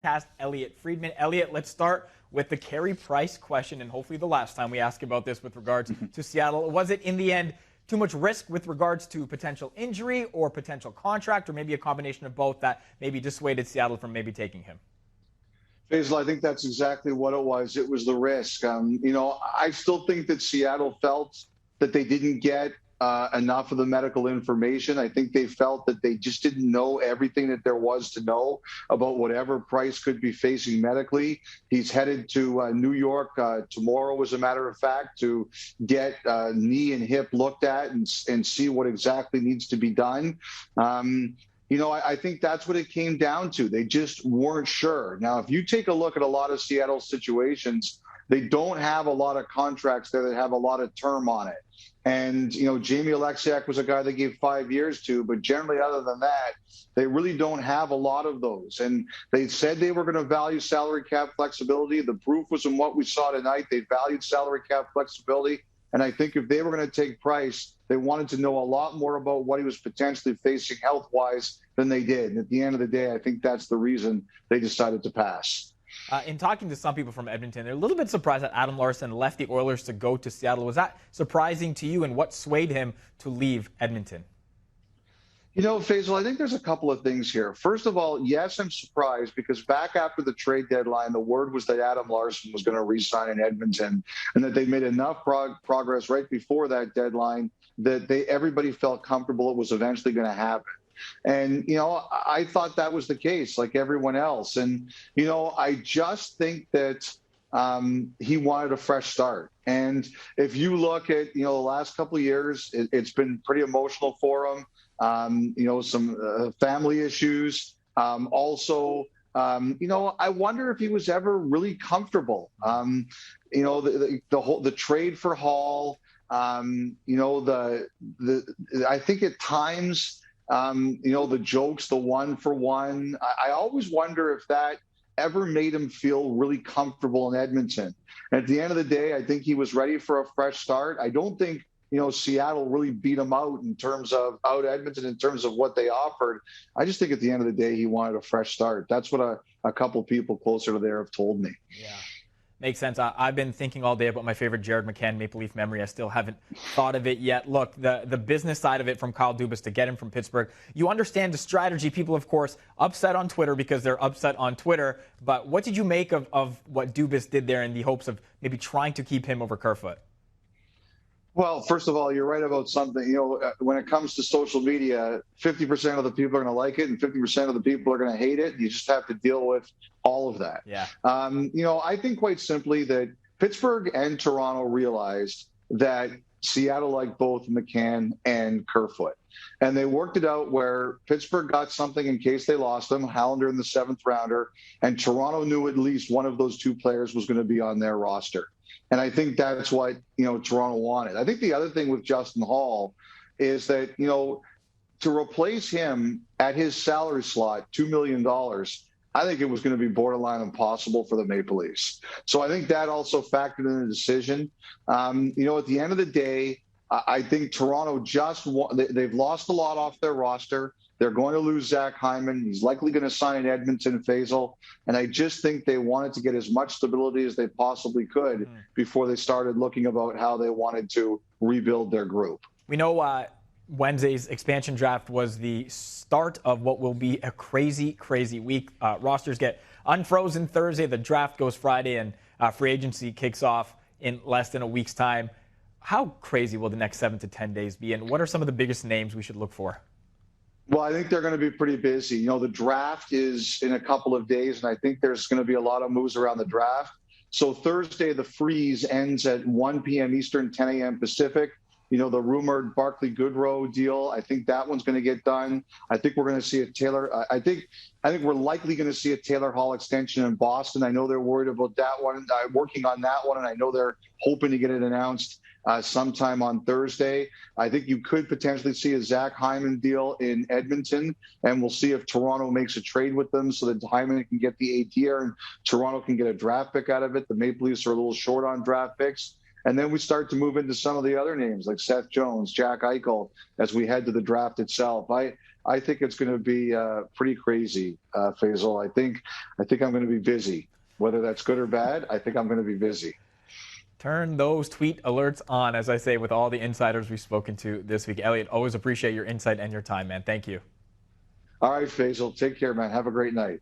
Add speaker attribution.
Speaker 1: Cast Elliot Friedman. Elliot, let's start with the Carey Price question, and hopefully the last time we ask about this with regards to Seattle. Was it, in the end, too much risk with regards to potential injury or potential contract, or maybe a combination of both that maybe dissuaded Seattle from maybe taking him?
Speaker 2: Faisal, I think that's exactly what it was. It was the risk. I still think that Seattle felt that they didn't get enough of the medical information. I think they felt that they just didn't know everything that there was to know about whatever Price could be facing medically. He's headed to New York tomorrow, as a matter of fact, to get knee and hip looked at and see what exactly needs to be done. I think that's what it came down to. They just weren't sure. Now, if you take a look at a lot of Seattle situations, they don't have a lot of contracts there that have a lot of term on it. And, Jamie Alexiak was a guy they gave 5 years to, but generally other than that, they really don't have a lot of those. And they said they were going to value salary cap flexibility. The proof was in what we saw tonight. They valued salary cap flexibility. And I think if they were going to take Price, they wanted to know a lot more about what he was potentially facing health-wise than they did. And at the end of the day, I think that's the reason they decided to pass.
Speaker 1: In talking to some people from Edmonton, they're a little bit surprised that Adam Larsson left the Oilers to go to Seattle. Was that surprising to you, and what swayed him to leave Edmonton?
Speaker 2: Faisal, I think there's a couple of things here. First of all, yes, I'm surprised because back after the trade deadline, the word was that Adam Larsson was going to re-sign in Edmonton and that they made enough progress right before that deadline that everybody felt comfortable it was eventually going to happen. And, I thought that was the case, like everyone else. And, I just think that he wanted a fresh start. And if you look at, the last couple of years, it's been pretty emotional for him. Some family issues. Also, I wonder if he was ever really comfortable. The trade for Hall. I think at times. The jokes, the one for one. I always wonder if that ever made him feel really comfortable in Edmonton. And at the end of the day, I think he was ready for a fresh start. I don't think, Seattle really beat him out Edmonton in terms of what they offered. I just think at the end of the day, he wanted a fresh start. That's what a couple people closer to there have told me.
Speaker 1: Yeah. Makes sense. I've been thinking all day about my favorite Jared McCann Maple Leaf memory. I still haven't thought of it yet. Look, the business side of it from Kyle Dubas to get him from Pittsburgh. You understand the strategy. People, of course, upset on Twitter because they're upset on Twitter. But what did you make of what Dubas did there in the hopes of maybe trying to keep him over Kerfoot?
Speaker 2: Well, first of all, you're right about something. When it comes to social media, 50% of the people are going to like it and 50% of the people are going to hate it. You just have to deal with all of that.
Speaker 1: Yeah.
Speaker 2: I think quite simply that Pittsburgh and Toronto realized that Seattle liked both McCann and Kerfoot. And they worked it out where Pittsburgh got something in case they lost him, Hallander in the 7th rounder, and Toronto knew at least one of those two players was going to be on their roster. And I think that's what, Toronto wanted. I think the other thing with Justin Hall is that, to replace him at his salary slot, $2 million, I think it was going to be borderline impossible for the Maple Leafs. So I think that also factored in the decision. At the end of the day, I think Toronto they've lost a lot off their roster. They're going to lose Zach Hyman. He's likely going to sign in Edmonton, Faisal. And I just think they wanted to get as much stability as they possibly could before they started looking about how they wanted to rebuild their group.
Speaker 1: We know Wednesday's expansion draft was the start of what will be a crazy, crazy week. Rosters get unfrozen Thursday. The draft goes Friday, and free agency kicks off in less than a week's time. How crazy will the next 7 to 10 days be, and what are some of the biggest names we should look for?
Speaker 2: Well, I think they're going to be pretty busy. The draft is in a couple of days, and I think there's going to be a lot of moves around the draft. So Thursday, the freeze ends at 1 p.m. Eastern, 10 a.m. Pacific. The rumored Barclay Goodrow deal, I think that one's going to get done. I think we're going to see a Taylor. I think we're likely going to see a Taylor Hall extension in Boston. I know they're worried about that one, working on that one, and I know they're hoping to get it announced sometime on Thursday. I think you could potentially see a Zach Hyman deal in Edmonton, and we'll see if Toronto makes a trade with them so that Hyman can get the 8th year and Toronto can get a draft pick out of it. The Maple Leafs are a little short on draft picks. And then we start to move into some of the other names like Seth Jones, Jack Eichel, as we head to the draft itself. I think it's going to be pretty crazy, Faisal. I think I'm going to be busy. Whether that's good or bad, I think I'm going to be busy.
Speaker 1: Turn those tweet alerts on, as I say, with all the insiders we've spoken to this week. Elliot, always appreciate your insight and your time, man. Thank you.
Speaker 2: All right, Faisal. Take care, man. Have a great night.